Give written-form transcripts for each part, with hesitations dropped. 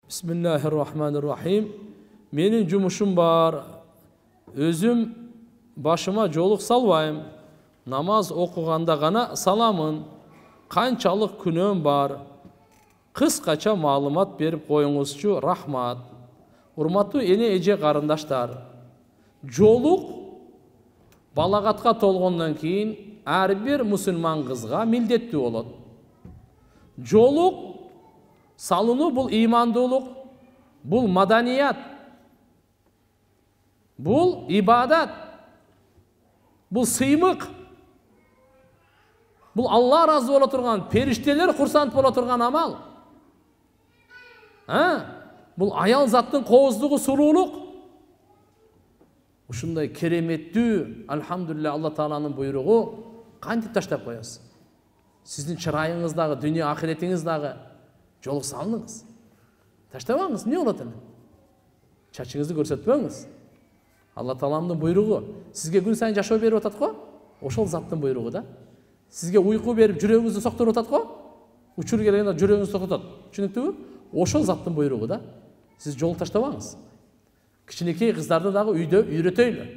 Bismillahirrahmanirrahim. Menin жұмышым бар. Өзім башыма жолық салбайым. Намаз оқығанда ғана саламын. Қаншалық күнәм бар. Қысқаша маалымат беріп қойыңызшы, рахмат. Урматтуу эне эже қарындаштар. Жолық балағатқа толғаннан кейін әрбір мұсылман қызға милдеттүү болот. Жолық салыну бұл имандылық, бұл маданият, бұл ибадат, бұл сыймық, бұл Алла разы бола тұрған, періштелер құрсант бола тұрған амал. Бұл аял заттың қоғыздығы сұлулық. Ушундай кереметтүү, альхамдулилля, Алла Тааланын буйругу кантип таштап коесуз? Сиздин чырайыңыздағы, дүние ахиретиңиздагы жолук салыңыз. Таштабаңыз, не болот эми? Чачыңызды көрсөтпөңүз. Алла Тааланын буйругу. Сизге күн сайын жашоо берип атат го? Ошол заттын буйругу да. Сизге уйку берип, жүрөгүңүздү соктуруп атат го? Учур келгенде жүрөгүңүздү токтотот. Түшүнүктүүбү? Ошол заттын буйругу да. Сиз жол таштабаңыз. Кичинекей кыздарды дагы үйдө үйрөтөйлү.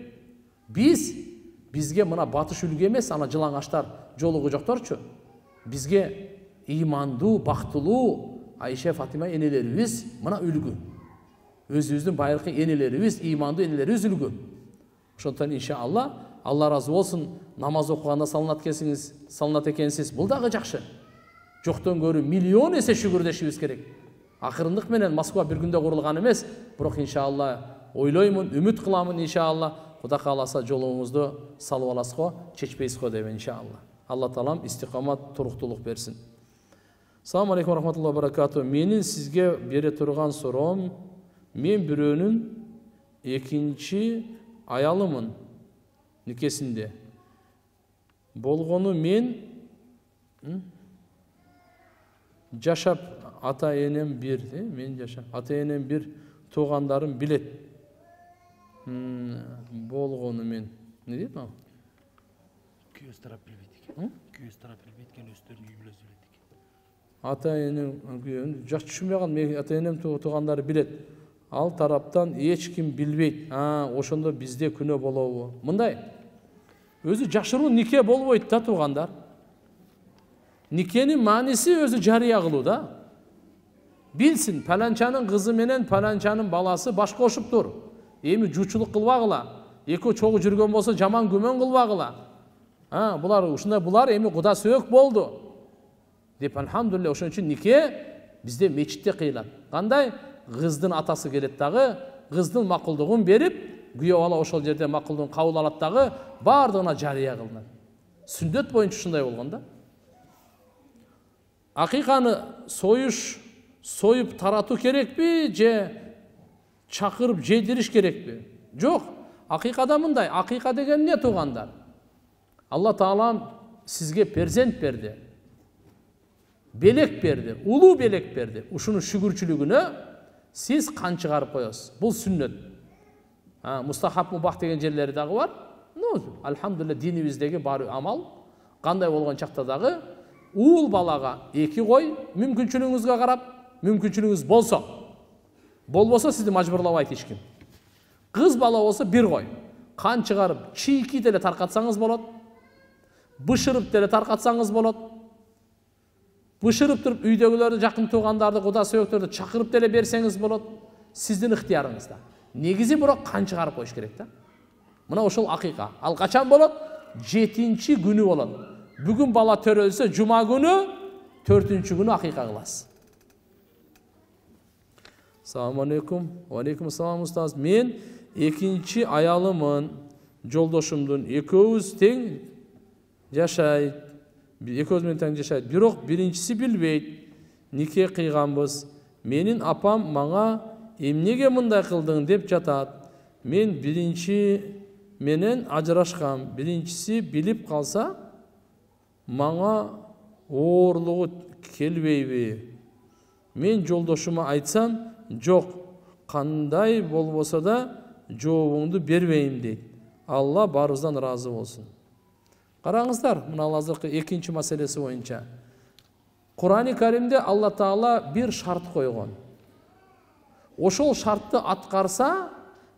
Бизге мына батыш үлгү эмес, ана жылаңаштар, жолугу жокторчу. Бизге имандуу, бактылуу Айша, Фатима энелерибиз мына үлгү. Өзүбүздүн байыркы энелерибиз, имандуу энелерибиз үлгү. Ошондон иншалла, Алла разы болсун, намаз окуганда салынат экенсиз. Бул дагы жакшы. Жоктон көрү миллион эсе шүгүрдөшүбүз керек. Акырындык менен Москва бир күндө курулган эмес, бирок иншалла ойлоймун, үмүт кыламын иншалла, Кудай кааласа жолуңузду салып аласыз го, чечпейсиз го деп иншалла. Алла Таалам истикамат, туруктуулук берсин. Assalamu alaikum rahmatullahi wa barakatuh. Менин сизге бере турган суроом, мен бирөөнүн экинчи аялымын никесинде. Болгону мен жашап ата-энем бир, мен жашап ата-энем бир, туугандарым билет. Болгону мен. Не дейт ал? Күйөөс тарап билбейт экен. Күйөөс тарап билбейт экен, өздөрүнүн үй бүлөсү билет экен. Ата-энем күйөөн жакшы түшүнбөй калдым. Мен ата-энем туугандары билет. Ал тараптан эч ким билбейт. Ошондо бизде күнөө болобу? Мындай. Өзү жашыруу нике болбойт да, туугандар. Никенин мааниси өзү жарыя кылуу да. Билсин, паланчанын кызы менен паланчанын баласы баш кошуптур. Эми жуучулук кылбагыла. Экөө чогуу жүргөн болсо жаман күмөн кылбагыла. Булар эми Куда сөөк болду. Деп алхамдулилля, ошон үчүн нике бизде мечитте кыйлат. Кандай? Кыздын атасы келет дагы, кыздын макулдугун берип, күйөө бала ошол жерде макулдугун кабыл алат дагы, бардыгына жарыя кылынат. Сүннөт боюнча ушундай болгон да. Акыйканы союп таратуу керекпи, же чакырып жедириш керекпи? Жок. Акыйкада мындай. Акыйка деген эмне, туугандар? Алла Таалам сизге перзент берди. Белек берди, улуу белек берди. Ушунун шүгүрчүлүгүнө сиз кан чыгарып коесуз. Бул сүннөт. Мустахаб мубах деген жерлери дагы бар. Алхамдулилля, динибиздеги бар амал. Кандай болгон чакта дагы уул балага 2 кой, мүмкүнчүлүгүңүзгө карап, мүмкүнчүлүгүңүз болсо. Болбосо сизди мажбурлабайт эч ким. Кыз бала болсо 1 кой. Кан чыгарып, чийки деле таркатсаңыз болот. Бышырып деле таркатсаңыз болот. Бышырып туруп үйдөгүлөрдү, жакын туугандарды, Куда сөөктөрдү чакырып деле берсеңиз болот. Сиздин ыктыярыңызда. Негизи бирок кан чыгарып коюш керек да. Мына ошол акыйка. Ал качан болот? 7-чи күнү болот. Бүгүн бала төрөлсө, жума күнү, 4-чү күнү акыйка кыласыз. Assalamu alaikum. Wa alaikum assalam устаз. Мен экинчи аялымын. Жолдошумдун экөөбүз тең жашайт. Экөөбүз менен тең жашайт. Бирок биринчиси билбейт. Нике кыйганбыз. Менин апам мага эмнеге мындай кылдың деп жатат. Мен биринчи менен ажырашкам. Биринчиси билип калса, мага оорлугу келбейби? Мен жолдошума айтсам, жок, кандай болбосо да жообуңду бербейм дейт. Алла барыбыздан разы болсун. Караңыздар, мына азыркы экинчи маселеси боюнча. Кур'ан-ы Каримде Алла Таала bir şart koygun. ошол шартты аткарса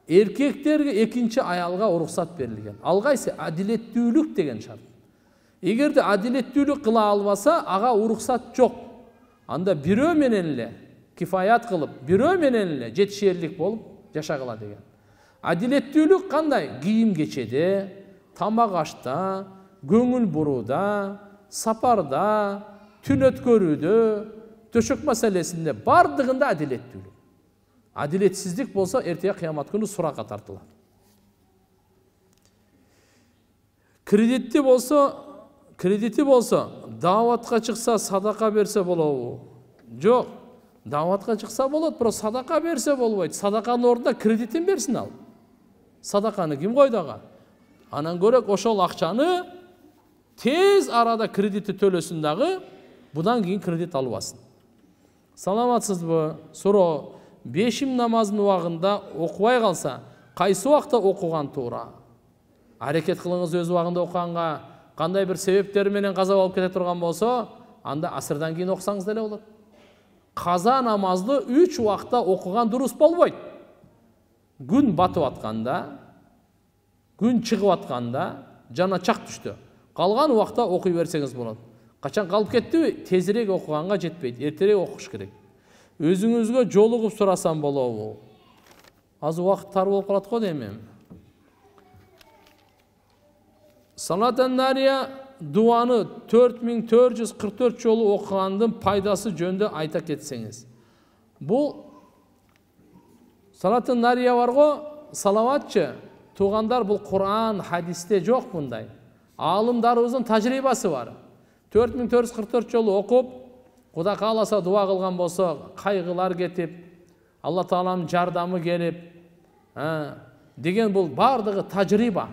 эркектерге экинчи аялга уруксат берилген. Ал кайсы? Адилеттүүлүк деген шарт. Эгерде адилеттүүлүк кыла албаса, ага уруксат жок. Анда бирөө менен эле кифаят кылып, бирөө менен эле жетишерлик болуп жашагыла деген. Адилеттүүлүк кандай? Кийим кечеде, тамак ашта, көңүл бурууда, сапарда, түн өткөрүүдө, төшөк маселесинде бардыгында адилеттүүлүк. Адилетсиздик болсо эртеге кыямат күнү суракка тартылат. Кредити болсо дааватка чыкса садака берсе болобу? Жок. Дааватка чыкса болот, бирок садака берсе болбойт. Садаканын ордуна кредитин берсин ал. Садаканы ким койду ага? Анан көрөк ошол акчаны тез арада кредитти төлөсүн дагы, будан кийин кредит албасын. Саламатсызбы? Суроо. Бешим намазын убагында окубай калса, кайсы убакта окуган туура? Аракет кылыңыз өз убагында окуганга, кандай бир себептер менен каза болуп кете турган болсо, анда асырдан кийин окусаңыз деле болот. Каза намазды 3 убакта окуган дурус болбойт. Күн батып атканда, күн чыгып атканда, жана чак түштү. Калган убакта окуй берсеңиз болот. Качан калып кеттиби, тезирээк окуганга жетпейт, эртерээк окуш керек. Өзүңүзгө жолугуп сурасам болобу? Аз убакыт тар болуп калат го дейм. Салатан нария дуаны 4444 жолу окугандын пайдасы жөнүндө айта кетсеңиз. Бул салатан нария бар го, салаватчы. Туугандар, бул Кур'ан, хадисте жок мындай. Аалымдарыбыздын тажрыйбасы бар. 4444 жолу окуп, Кудай кааласа дуа кылган болсо, кайгылар кетип, Алла Тааланын жардамы келип, деген бул бардыгы тажрыйба.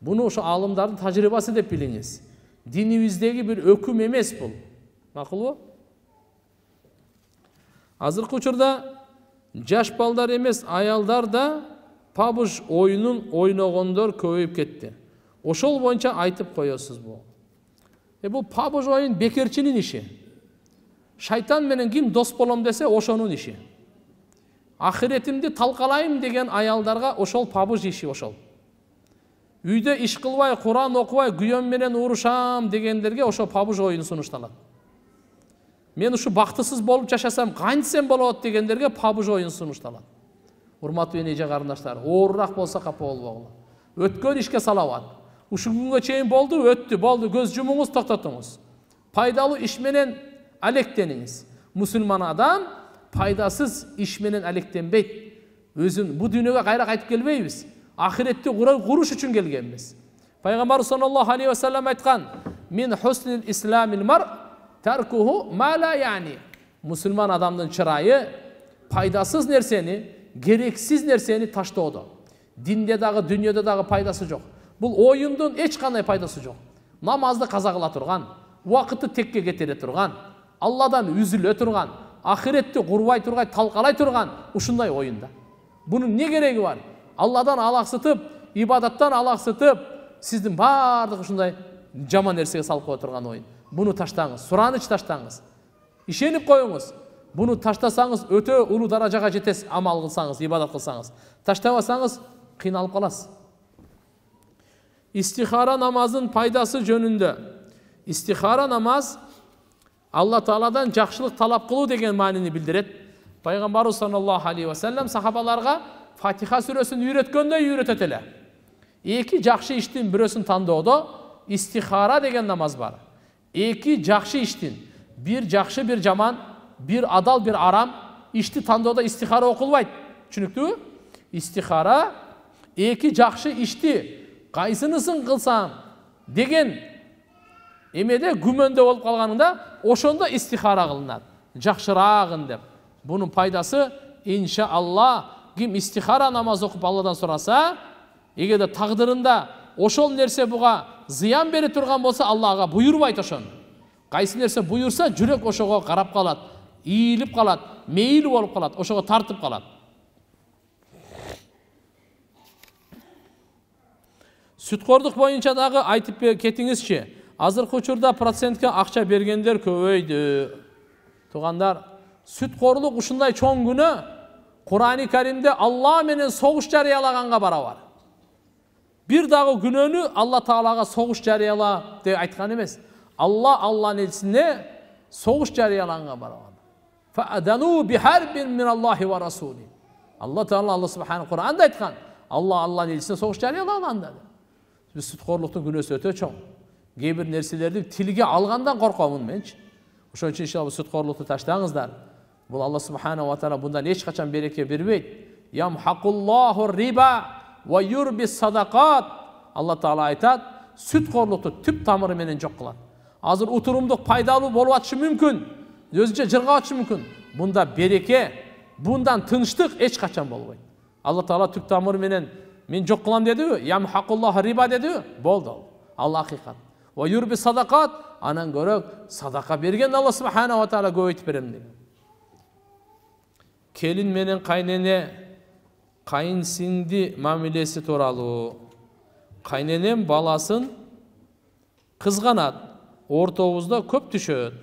Буну ошо аалымдардын тажрыйбасы деп билиңиз. Динибиздеги бир өкүм эмес бул. Макулбу? Азыркы учурда жаш балдар эмес, аялдар да PUBG оюнун ойногондор көбөйүп кетти. Ошол боюнча айтып коесузбу? Бул PUBG оюн бекерчинин иши. Шайтан менен ким дос болом десе, ошонун иши. Ахиретимди талкалайм деген аялдарга ошол PUBG иши ошол. Үйдө иш кылбай, Кур'ан окубай, күйөөм менен урушам дегендерге ошо PUBG оюну сунушталат. Мен ушу бактысыз болуп жашасам кантсем болот дегендерге PUBG оюну сунушталат. Урматтуу эне карындаштар, оорураак болсо капа болбогула. Өткөн ишке салават. Ушу күнгө чейин болду, өттү, болду, көз жумуңуз, токтотуңуз. Пайдалуу иш менен алектениңиз. Мусулман адам пайдасыз иш менен алектенбейт. Өзүн бу дүйнөгө кайра кайтып келбейбиз. Ахиретти куруш үчүн келгенбиз. Пайгамбар саллаллаху алейхи ва саллям айткан: "Мин хуснил исламил мар таркуху ма ла яни." Мусулман адамдын чырайы пайдасыз нерсени, керексиз нерсени таштоодо. Динде дагы, дүйнөдө дагы пайдасы жок. Бул оюндун эч кандай пайдасы жок. Намазды каза кыла турган, убакытты текке кетире турган, Алладан үзүлө турган, ахиретти курбай тургай, талкалай турган ушундай оюнда. Бунун не кереги бар? Алладан алаксытып, ибадаттан алаксытып, сиздин бардык ушундай жаман нерсеге салып кое турган оюн. Буну таштаңыз, сураныч таштаңыз. Ишенип коюңуз. Буну таштасаңыз өтө улуу даражага жетесиз, амал кылсаңыз, ибадат кылсаңыз. Таштабасаңыз кыйналып каласыз. Истихара намазын пайдасы жөнүндө. Истихара намаз Алла Тааладан жакшылык талап кылуу деген маанини билдирет. Пайгамбарыбыз саллаллаху алейхи ва саллям сахабаларга Фатиха сүрөсүн үйрөткөндөй үйрөтөт эле. Эки жакшы иштин бирөөсүн тандоодо истихара деген намаз бар. Эки жакшы иштин, бир жакшы, бир жаман, бир адал, бир арам ишти тандоодо истихара окулбайт. Түшүнүктүүбү? Истихара эки жакшы ишти кайсынысын кылсам деген эмеде күмөндө болуп калганында ошондо истихара кылынат. Жакшыраагын деп. Бунун пайдасы иншаалла ким истихара намаз окуп Алладан сураса, эгерде тагдырында ошол нерсе буга зыян бере турган болсо, Алла ага буйрубайт ошону. Кайсы нерсе буйурса, жүрөк ошого карап калат, ийилип калат, мейил болуп калат, ошого тартып калат. Сүткордук боюнча дагы айтып кетиңизчи. Азыркы учурда процентке акча бергендер көбөйдү. Туугандар, сүткорлук ушундай чоң күнөө. Kur'an-ı Kerim'de Allah menен soğuş jarıyaлаганга барабар. Bir dagы günөнü Allah Taalага soğuş jarıyala деп айтқан емес. Allah Allah'ın elçisine soğuş jarıyaлаганга барабар. Fa'adanu biharbin min Allahi ve Rasuli. Allah Teala Allah Subhanahu Kur'an'da aytқан. Allah Allah'ın elçisine soğuş jarıyaлаган dedi. Biz sütkorluktun günösü öte çoğ. Кейбір нәрселерді тілге алғандан қорқамын менші. Ошон үчүн иншалла сүткорлукту таштаңыздар. Бул Алла Субханаху ва Таала bundan эч качан береке бербейт. Ямхакуллаху риба ва юрби садакат. Алла Таала айтат, сүткорлукту түп тамыры менен жок кылат. Азыр утурумдук пайдалуу болуп атышы мүмкүн. Өзүнчө жыргап атышы мүмкүн. Бунда береке, bundan тынчтык эч качан болбойт. Алла Таала түп тамыры менен мен жок кылам дедиби? Ямхакуллаху риба дедиби? Болду. Алла акыйкат. Ва юрби садакат, анан көрөк садака берген Алла Субханаху ва Таала көбөйтүп берем деген. Келин менен кайнене, кайынсиңди мамилеси тууралуу. Кайненем баласын кызганат, ортобузда көп түшөт.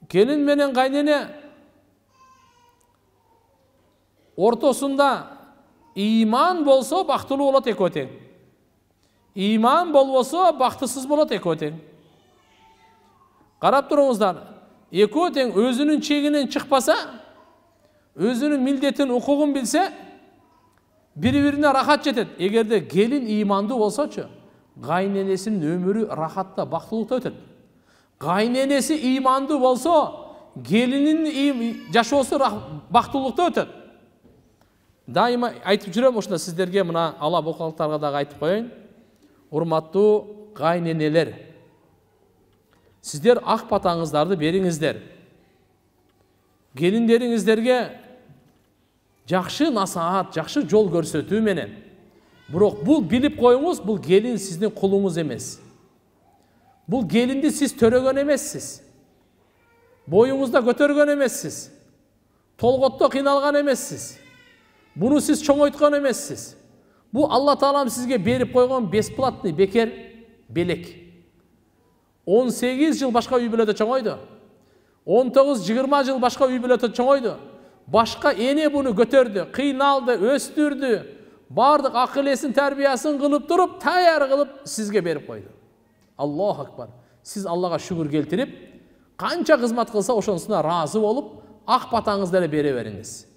Келин менен кайнене ортосунда İman bolsa bактылуу болот экөө тең. İman болбосо бактысыз болот экөө тең. Карап туруңуздар, экөө тең өзүнүн чегинен чыкпаса, өзүнүн милдетин, укугун билсе, бири-бирине рахат жетет. Эгерде келин имандуу болсочу, кайненесинин өмүрү рахатта, бактылыкта өтөт. Кайненеси имандуу болсо, келинин жашоосу бактылыкта өтөт. Daima айтып жүрөм, ошондо сиздерге мына ала бокалыктарга дагы айтып коеюн. Урматтуу кайненелер, сиздер ак батаңыздарды бериңиздер. Келиндериңиздерге жакшы насаат, жакшы жол көрсөтүү менен. Бирок бул билип коюңуз, бул келин сиздин кулуңуз эмес. Бул келинди сиз төрөгөн эмессиз. Боюңузда көтөргөн эмессиз. Толготто кыйналган эмессиз. Bunu siz çoğoytkan emezsiz. Bu Allah Teala'm sizge berip koygan besplatный beker belek. 18 yıl başka uy bölöde çoğoydu. 19-20 yıl başka uy bölöde çoğoydu. Başka ene bunu götürdü, kıynaldı, östürdü. Bardık akılesin, terbiyasını kılıp durup, tayar kılıp sizge berip koydu. Allahu Akbar. Siz Allah'a şükür keltirip, kança hizmet kılsa oşonsuna razı olup, ak batağınızları bere veriniz.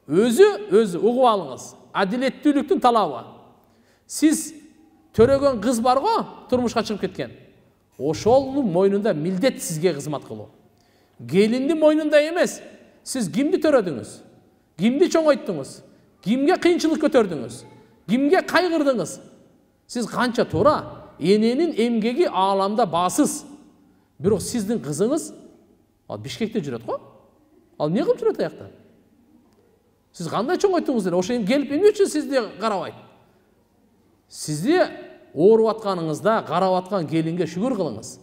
Өзі ұғып алыңыз. Әділеттүүлүктүн талабы. Сиз төрөгөн кыз бар го, турмушка чыгып кеткен. Ошолдун мойнунда милдет сизге кызмат кылуу. Келиндин мойнунда эмес. Сиз кимди төрөдүңүз? Кимди чоңойттуңуз? Кимге кыйынчылык көтөрдүңүз? Кимге кайгырдыңыз? Сиз канча туура эненин эмгеги ааламда баасыз. Бирок сиздин кызыңыз ал Бишкекте жүрөт го. Ал эмне кылып жүрөт аякта? Siz qanday çoğoyttuңuzдар? Ошо келип эмне үчүн сизди карабайт? Сизди ооруп атканыңызда карап аткан келинге шүгүр кылыңыз.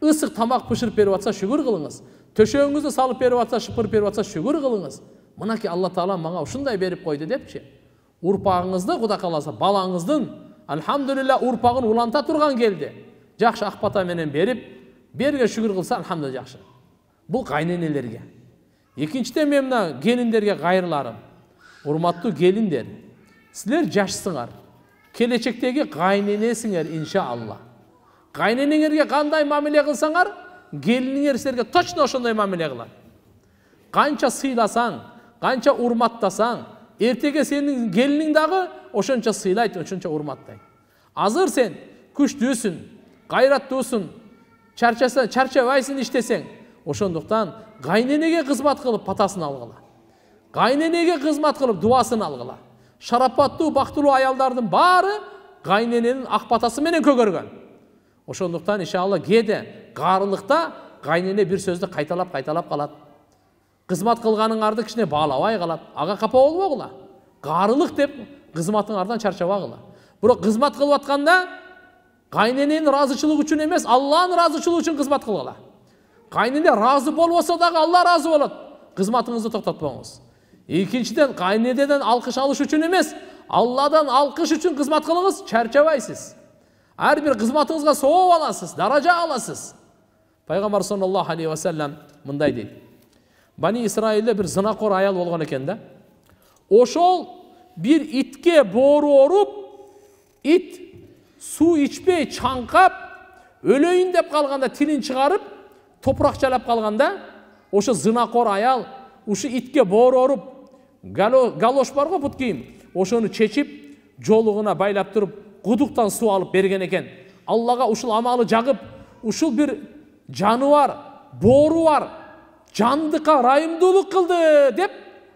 Ысык тамак пышырып берип атса шүгүр кылыңыз. Төшөгүңүздү салып берип атса, шыпырып берип атса шүгүр кылыңыз. Мынакей Алла Таала мага ушундай берип койду депчи. Урпагыңызды Кудай кааласа, балаңыздын алхамдулилла урпагын уланта турган келди. Жакшы ак бата менен берип, берге шүгүр кылса алхамдулилла жакшы. Бул кайненелерге. Экинчиден мен мына келиндерге кайрыларым. Урматтуу келиндер, силер жашсыңар. Келечектеги кайненесиңер иншалла. Кайненеңерге кандай мамиле кылсаңар, келиниңер силерге точно ошондой мамиле кылат. Канча сыйласаң, канча урматтасаң, эртеге сенин келиниң дагы ошончо сыйлайт, ошончо урматтайт. Азыр сен күчтүүсүн, кайраттуусун, чарчабайсың иштесең, ошондуктан кайненеге кызмат кылып патасын алгыла. Кайненеге кызмат кылып дуасын алгыла. Шарапаттуу, бактылуу аялдардын баары кайнененин ак батасы менен көгөргөн. Ошондуктан иншалла кээде каарылыкта кайнене бир сөздү кайталап калат. Кызмат кылганыңарды кичине баалабай калат. Ага капа болбогула. Каарылык деп кызматыңардан чарчабагыла. Бирок кызмат кылып атканда кайнененин ыраазычылыгы үчүн эмес, Алланын ыраазычылыгы үчүн кызмат кылгыла. Кайнене разы болбосо дагы Алла разы болот. Кызматыңызды токтотпоңуз. Экинчиден кайненеден алкыш алыш үчүн эмес, Алладан алкыш үчүн кызмат кылыңыз, чарчабайсыз. Ар бир кызматыңызга сооп аласыз, даража аласыз. Пайгамбар саллаллаху алейхи ва саллям мындай дейт: Bani Исраилде bir zınakor ayal болгон экен да. Ошол bir itke boru orup, it su içpey çankap, ölөйүн деп калганда тилин чыгарып, топурак жалап калганда, ошо зынакор аял ушу itke boru orup, галош бар го бут кийим, ошону чечип, жолугуна байлап туруп, кудуктан суу алып берген экен. Аллага ушул амалы жагып, ушул bir жаныбар, boru var, жандыкка райымдуулук кылды деп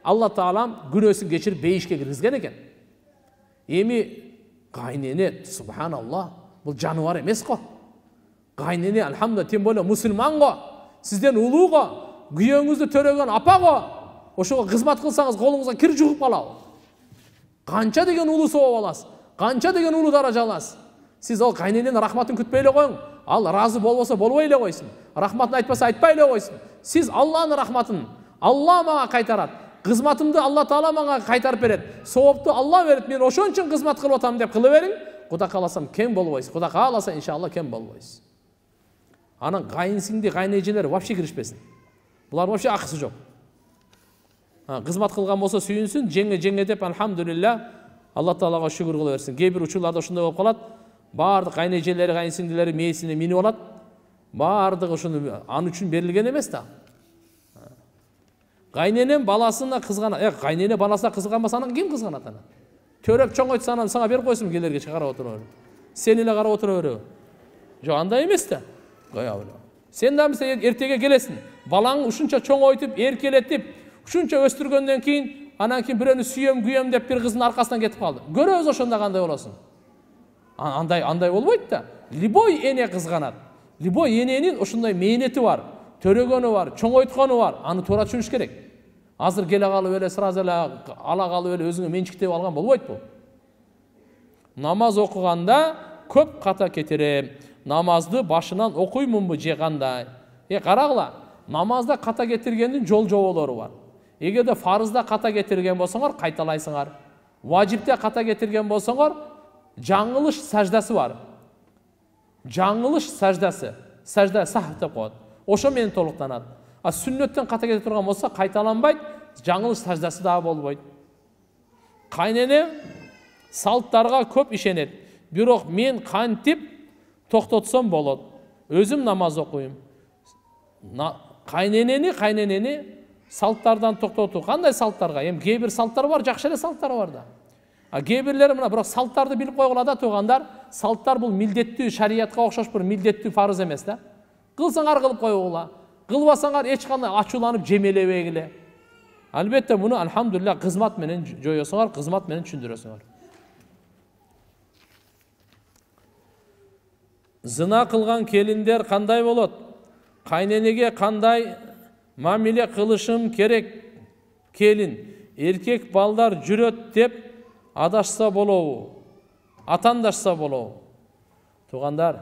Алла Таалам күнөөсүн кечирип бейишке киргизген экен. Эми кайнене, субханаллах, бул жаныбар эмес го. Кайнене, алхамдулилlah, тем более мусулман го, сизден улуу го, күйөөңүздү төрөгөн апа го, ошого кызмат кылсаңыз колуңузга кир жугуп калабы. Канча деген улуу сооп аласыз, канча деген улуу даража аласыз. Сиз ал кайнененин рахматын күтпөй эле коюң. Ал разы болбосо болбой эле койсун. Рахматын айтпаса айтпай эле койсун. Сиз Алланын рахматын Алла мага кайтарат. Кызматымды Алла Таала мага кайтарып берет. Соопту Алла берет. Мен ошон үчүн кызмат кылып атам деп кылып бериң. Кудай кааласам кем болбойсуз. Кудай кааласа иншалла кем болбойсуз. Анан кайынсиңди, кайнэжелер вообще киришпесин. Булар вообще акысы жок. Кызмат кылган болсо сүйүнсүн, жеңе деп алхамдулилlah Алла Таалага шүгүр кыла берсин. Кээ бир учурларда ошондой болуп калат. Бардык кайнэжелери, кайынсиңдилери мээсине минип алат. Бардыгы ошону ан үчүн берилген эмес да. Кайненем баласына кызганат. Кайнене баласына кызганбаса анан ким кызганат аны? Төрөп чоңойтса анан сага берип койсун, келерге карап отура бер. Сен эле карап отура бер. Жок, андай эмес да. Коя бер. Сен да мисалы эртеге келесиң. Балаң ушунча чоңойтуп, эркелетип, ушунча өстүргөндөн кийин анан кийин бирөөнү сүйөм, күйөм деп бир кыздын аркасынан кетип калды. Көрөбүз ошондо кандай болосун. Андай болбойт да. Любой эне кызганат. Любой эненин ошондой мээнети бар, төрөгөнү бар, чоңойткону бар. Аны туура түшүнүш керек. Азыр келе калып эле сразу эле ала калып эле өзүңө менчиктеп алган болбойт бул. Намаз окуганда көп ката кетирем. Намазды башынан окуймунбу же кандай? Карагыла. Намазда ката кетиргендин жол жоболору бар. Эгерде фарызда ката кетирген болсоңор, кайталайсыңар. Важипте ката кетирген болсоңор, жаңылыш саждасы бар. Жаңылыш саждасы. Сажда сах деп коет. Ошо менен толуктанат. А сүннөттөн ката кете турган болсо кайталанбайт, жаңылыш саждасы да болбойт. Кайнене салттарга көп ишенет. Бирок мен кантип токтотсом болот. Өзүм намаз окуйм. Кайненени салттардан токтотуу. Кандай салттарга? Эми кээ бир салттар бар, жакшы эле салттар бар да. А кээ бирлери мына бирок салттарды билип койгула да туугандар. Салттар бул милдеттүү, шариятка окшош бир милдеттүү фарыз эмес да. Кылсаңар кылып койгула. Кылбасаңар эч кандай ачууланып жемелебегиле. Албетте муну алхамдулилlah кызмат менен жоёсуңар, кызмат менен түшүндүрөсүңөр. Зына кылган келиндер кандай болот? Кайненеге кандай мамиле кылышым керек? Келин, эркек балдар жүрөт деп адашса болобу? Атандашса болобу? Туугандар,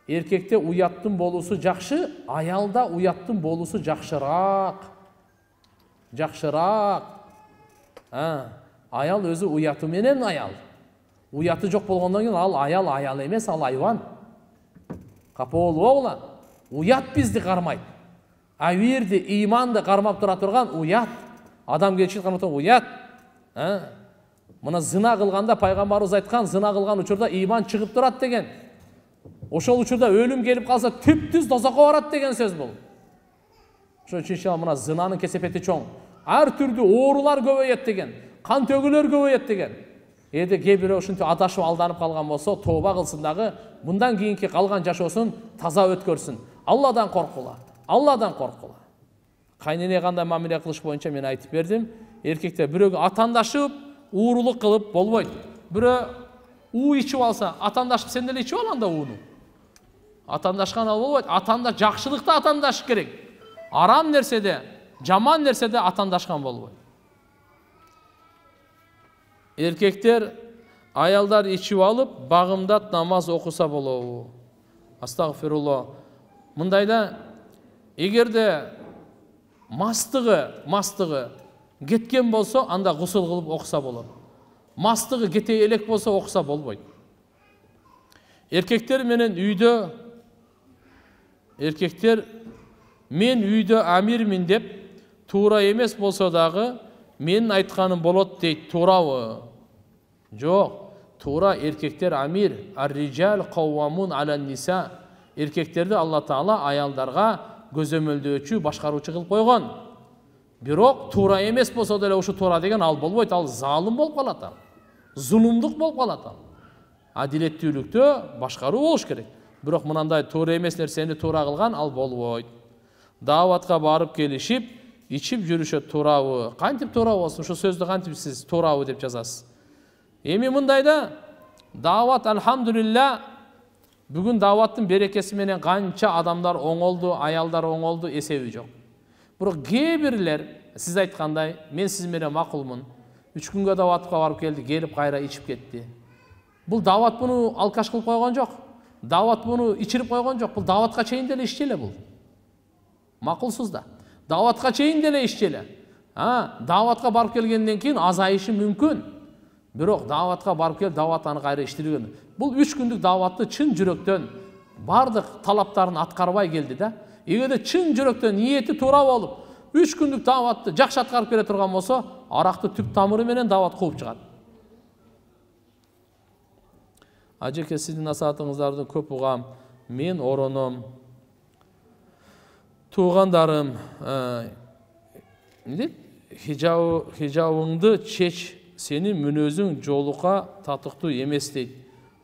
эркекте уяттын болуусу жакшы, аялда уяттын болуусу жакшыраак. Жакшыраак. Аял өзү уяты менен аял. Уяты жок болгондон кийин ал аял эмес, ал айван. Капа болбогула. Уят бизди кармайт. А бирди ыйманды кармап тура турган уят. Адамгерчилик кармап турган уят. Мына зына кылганда пайгамбарыбыз айткан, зына кылган учурда ыйман чыгып турат деген. Ошол учурда өлүм келип калса түп-түз дозокко барат деген сөз бул. Ошон үчүн иншалла мына зынанын кесепети чоң. Ар түрдүү оорулар көбөйөт деген, кан төгүлөр көбөйөт деген. Эде кээ бирөө ушинтип адашып алданып калган болсо, тооба кылсын дагы, мындан кийинки калган жашоосун таза өткөрсүн. Алладан коркула. Алладан коркула. Кайнене кандай мамиле кылыш боюнча мен айтып бердим. Эркектер бирөөгө атандашып, уурулук кылып болбойт. Бирөө уу ичип алса, атандашып сен деле ичип ал анда ууну. Атандашкан ал болбойт. Атанда жакшылыкта атандаш керек. Арам нерседе, жаман нерседе атандашкан болбойт. Эркектер аялдар ичип алып, багымдат намаз окуса болобу? Астагфирулла. Мындайда эгерде мастыгы кеткен болсо, анда гусул кылып окуса болот. Мастыгы кете элек болсо окуса болбойт. Эркектер менен мен үйдө амирмин деп туура эмес болсо дагы менин айтканым болот дейт, туурабы? Жок. Туура эркектер амир, ар-риджал каввамун алан ниса. Эркектерди Алла Таала аялдарга көзөмөлдөөчү, башкаруучу кылып койгон. Бирок туура эмес болсо деле ушу туура деген ал болбойт, ал залым болуп калат, ал зулумдук болуп калат. Ал адилеттүүлүктө башкаруу болуш керек. Бирок мынандай туура эмес нерсени туура кылган ал болбойт. Дааватка барып келишип, ичип жүрүшөт, туурабы? Кантип туура болсун? Ушу сөздү кантип сиз туурабы деп жазасыз? Эми мындайда даават, алхамдулилля, бүгүн дааваттын берекеси менен канча адамдар оңолду, аялдар оңолду, эсеби жок. Бирок кээ бирлер сиз айткандай, мен сиз менен макулмун. 3 күнгө дааватка барып келди, келип кайра ичип кетти. Бул даават буну алкаш кылып койгон жок. Даават буну ичирип койгон жок. Бул дааватка чейин деле ишчеле бул. Макулсуз да. Дааватка чейин деле ишчеле. Дааватка барып келгенден кийин азайышы мүмкүн. Бирок дааватка барып келип, даават аны кайра иштирген. Бул 3 күндүк дааватты чын жүрөктөн бардык талаптарын аткарбай келди да. Эгерде чын жүрөктөн ниети туура болуп, 3 күндүк дааватты жакшы аткарып келе турган болсо, аракты түп тамыры менен даават кууп чыгат. Ажеке, сиздин насаатыңыздарды көп угам. Мен ороном, туугандарым, хижабыңды чеч, сенин мүнөзүң жолука татыктуу эмес дейт.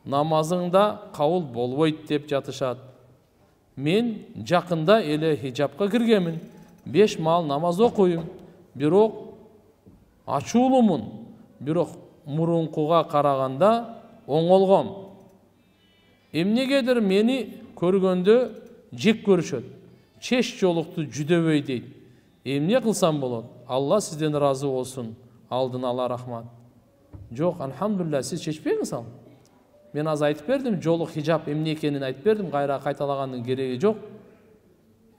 Намазыңда кабыл болбойт деп жатышат. Мен жакында эле хижапка киргенмин. 5 маал намаз окуйм. Бирок ачуулумун. Бирок мурункуга караганда оңолгом. Эмнегедир мени көргөндө жек көрүшөт. Чеш жолукту жүдөбөй дейт. Эмне кылсам болот? Алла сизден разы болсун. Алдын ала рахмат. Жок, алхамдулилля, сиз чечпеңиз ал. Мен аз айтып бердим, жолук хижап эмне экенин айтып бердим, кайра кайталагандын кереги жок.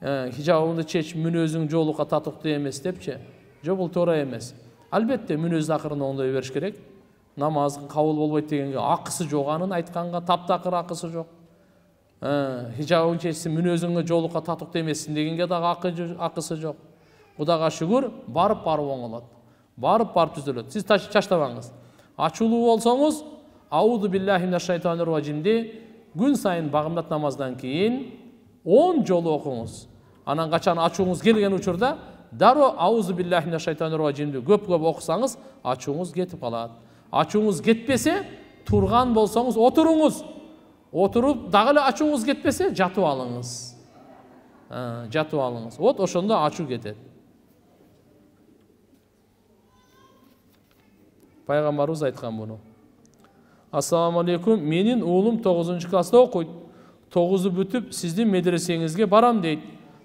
Хижабыңды чеч, мүнөзүң жолука татыктуу эмес депчи. Жок, бул туура эмес. Албетте мүнөздү акырын оңдой бериш керек. Намаз кабыл болбойт дегенге акысы жок, анын айтканга таптакыр акысы жок. Хижабың чечсин, мүнөзүңө жолука татыктуу эмессин дегенге дагы акысы жок. Кудайга шүгүр, барып оңолот. Барып түзөлөт. Сиз чачтабаңыз. Ачуулуу болсоңуз, ауду биллахи минаш шайтанир раджимди күн сайын багымдат намаздан кийин 10 жолу окуңуз. Анан качан ачууңуз келген учурда дароо ауду биллахи минаш шайтанир раджимди көп-көп окусаңыз, ачууңуз кетип калат. Ачууңуз кетпесе, турган болсоңуз отуруңуз. Отуруп дагы эле ачууңуз кетпесе, жатып алыңыз. Жатып алыңыз. Вот ошондо ачуу кетет. Пайгамбарыбыз айткан буну. Ассаламу алейкум, менин уулум 9-класста окуйт. 9-у бүтүп сиздин медресеңизге барам дейт.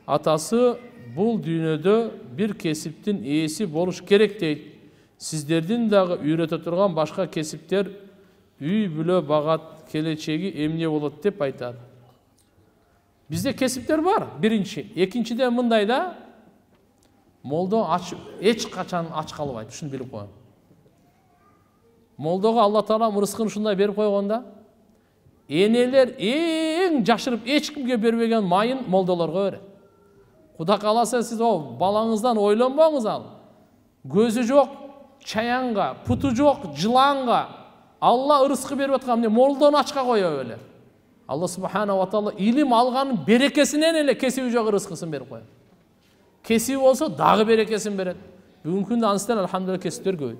Атасы бул дүйнөдө бир кесиптин ээси болуш керек дейт. Сиздердин дагы үйрөтө турган башка кесиптер үй бүлө багат, келечеги эмне болот деп айтат. Бизде кесиптер бар, биринчи. Экинчиден мындайда, молдо эч качан ач калбайт, ушуну билип коюң. Молдого Алла Таала рызкын ушундай берип койгонда, энелер эң жашырып эч кимге бербеген майын молдолорго берет. Кудай кааласа сиз балаңыздан ойлонбоңуз ал. Көзү жок чаянга, путу жок жыланга Алла рызкы берип аткан молдону ачка коё эле. Алла субхана ва таала илим алганын берекесинен эле кесиби жок рызкысын берип коет. Кесиби болсо дагы берекесин берет. Бүгүнкү күндө аныстан алхамдулилла кесиптер көп.